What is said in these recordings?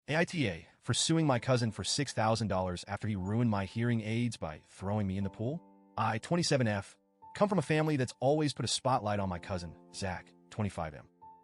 AITA for suing my cousin for $6,000 after he ruined my hearing aids by throwing me in the pool. I, 27F, come from a family that's always put a spotlight on my cousin, Zach, 25M.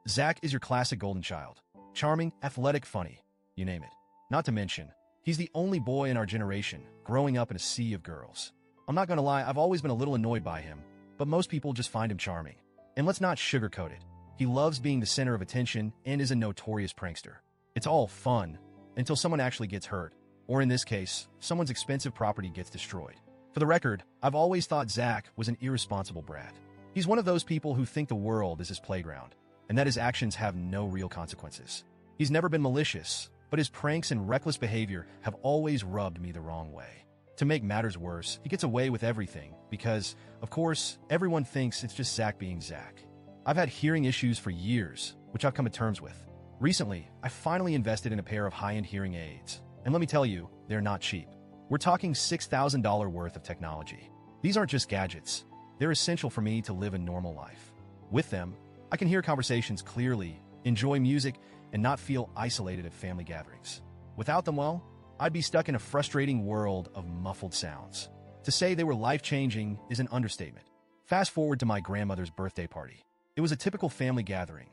Zach is your classic golden child. Charming, athletic, funny, you name it. Not to mention, he's the only boy in our generation growing up in a sea of girls. I'm not gonna lie, I've always been a little annoyed by him, but most people just find him charming. And let's not sugarcoat it. He loves being the center of attention and is a notorious prankster. It's all fun until someone actually gets hurt, or in this case, someone's expensive property gets destroyed. For the record, I've always thought Zach was an irresponsible brat. He's one of those people who think the world is his playground, and that his actions have no real consequences. He's never been malicious, but his pranks and reckless behavior have always rubbed me the wrong way. To make matters worse, he gets away with everything because, of course, everyone thinks it's just Zach being Zach. I've had hearing issues for years, which I've come to terms with. Recently, I finally invested in a pair of high-end hearing aids, and let me tell you, they're not cheap. We're talking $6,000 worth of technology. These aren't just gadgets. They're essential for me to live a normal life. With them, I can hear conversations clearly, enjoy music, and not feel isolated at family gatherings. Without them, well, I'd be stuck in a frustrating world of muffled sounds. To say they were life-changing is an understatement. Fast forward to my grandmother's birthday party. It was a typical family gathering.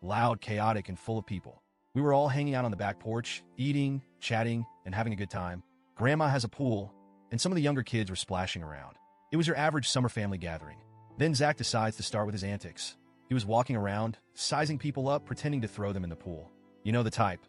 Loud, chaotic, and full of people. We were all hanging out on the back porch, eating, chatting, and having a good time. Grandma has a pool, and some of the younger kids were splashing around. It was your average summer family gathering. Then Zach decides to start with his antics. He was walking around, sizing people up, pretending to throw them in the pool. You know the type.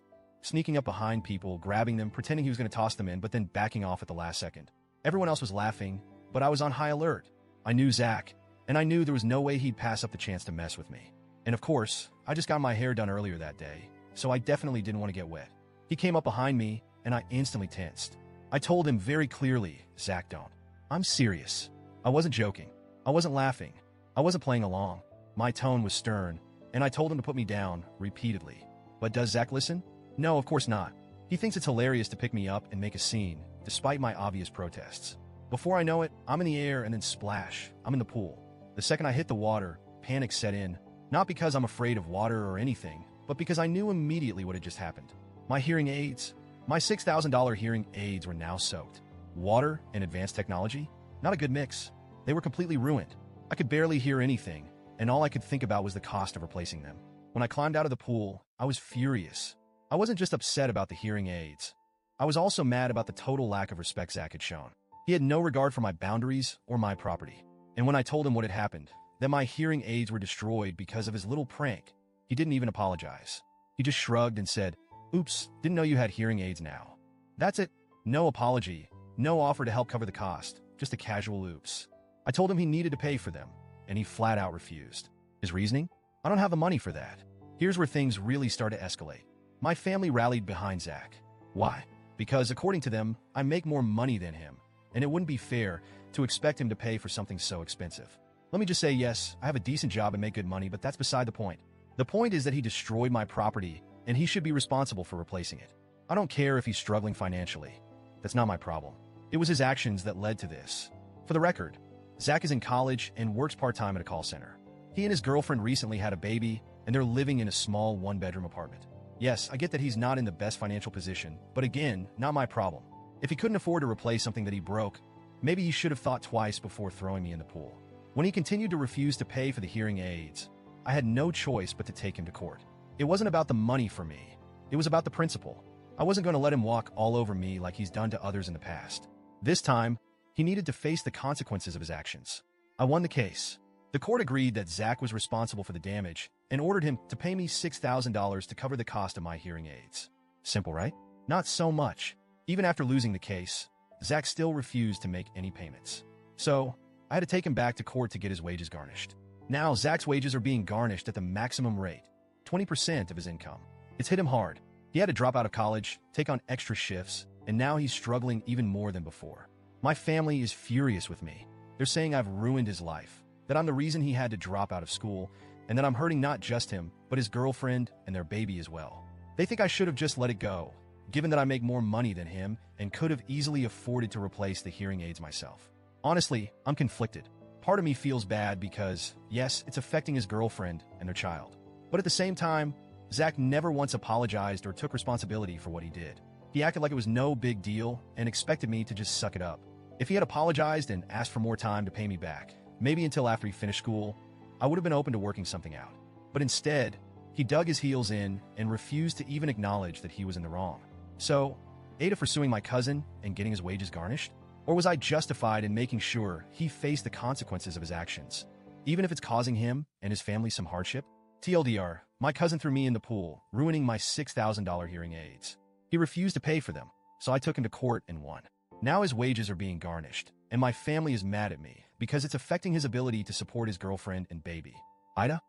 Sneaking up behind people, grabbing them, pretending he was going to toss them in, but then backing off at the last second. Everyone else was laughing, but I was on high alert. I knew Zach, and I knew there was no way he'd pass up the chance to mess with me. And of course, I just got my hair done earlier that day, so I definitely didn't want to get wet. He came up behind me, and I instantly tensed. I told him very clearly, Zach, don't. I'm serious. I wasn't joking. I wasn't laughing. I wasn't playing along. My tone was stern, and I told him to put me down repeatedly. But does Zach listen? No, of course not. He thinks it's hilarious to pick me up and make a scene, despite my obvious protests. Before I know it, I'm in the air and then splash. I'm in the pool. The second I hit the water, panic set in. Not because I'm afraid of water or anything, but because I knew immediately what had just happened. My hearing aids, my $6,000 hearing aids were now soaked. Water and advanced technology? Not a good mix. They were completely ruined. I could barely hear anything, and all I could think about was the cost of replacing them. When I climbed out of the pool, I was furious. I wasn't just upset about the hearing aids. I was also mad about the total lack of respect Zach had shown. He had no regard for my boundaries or my property. And when I told him what had happened, that my hearing aids were destroyed because of his little prank, he didn't even apologize. He just shrugged and said, "Oops, didn't know you had hearing aids now." That's it. No apology, no offer to help cover the cost, just a casual oops. I told him he needed to pay for them, and he flat out refused. His reasoning? I don't have the money for that. Here's where things really start to escalate. My family rallied behind Zach. Why? Because according to them, I make more money than him, and it wouldn't be fair to expect him to pay for something so expensive. Let me just say, yes, I have a decent job and make good money, but that's beside the point. The point is that he destroyed my property, and he should be responsible for replacing it. I don't care if he's struggling financially. That's not my problem. It was his actions that led to this. For the record, Zach is in college and works part-time at a call center. He and his girlfriend recently had a baby, and they're living in a small one-bedroom apartment. Yes, I get that he's not in the best financial position, but again, not my problem. If he couldn't afford to replace something that he broke, maybe he should have thought twice before throwing me in the pool. When he continued to refuse to pay for the hearing aids, I had no choice but to take him to court. It wasn't about the money for me. It was about the principle. I wasn't going to let him walk all over me like he's done to others in the past. This time, he needed to face the consequences of his actions. I won the case. The court agreed that Zach was responsible for the damage and ordered him to pay me $6,000 to cover the cost of my hearing aids. Simple, right? Not so much. Even after losing the case, Zach still refused to make any payments. So, I had to take him back to court to get his wages garnished. Now, Zach's wages are being garnished at the maximum rate, 20% of his income. It's hit him hard. He had to drop out of college, take on extra shifts, and now he's struggling even more than before. My family is furious with me. They're saying I've ruined his life, that I'm the reason he had to drop out of school, and that I'm hurting not just him, but his girlfriend and their baby as well. They think I should have just let it go, given that I make more money than him and could have easily afforded to replace the hearing aids myself. Honestly, I'm conflicted. Part of me feels bad because, yes, it's affecting his girlfriend and their child. But at the same time, Zach never once apologized or took responsibility for what he did. He acted like it was no big deal and expected me to just suck it up. If he had apologized and asked for more time to pay me back, maybe until after he finished school, I would have been open to working something out. But instead, he dug his heels in and refused to even acknowledge that he was in the wrong. So, AITA for suing my cousin and getting his wages garnished? Or was I justified in making sure he faced the consequences of his actions, even if it's causing him and his family some hardship? TLDR, my cousin threw me in the pool, ruining my $6,000 hearing aids. He refused to pay for them, so I took him to court and won. Now his wages are being garnished, and my family is mad at me because it's affecting his ability to support his girlfriend and baby. AITA?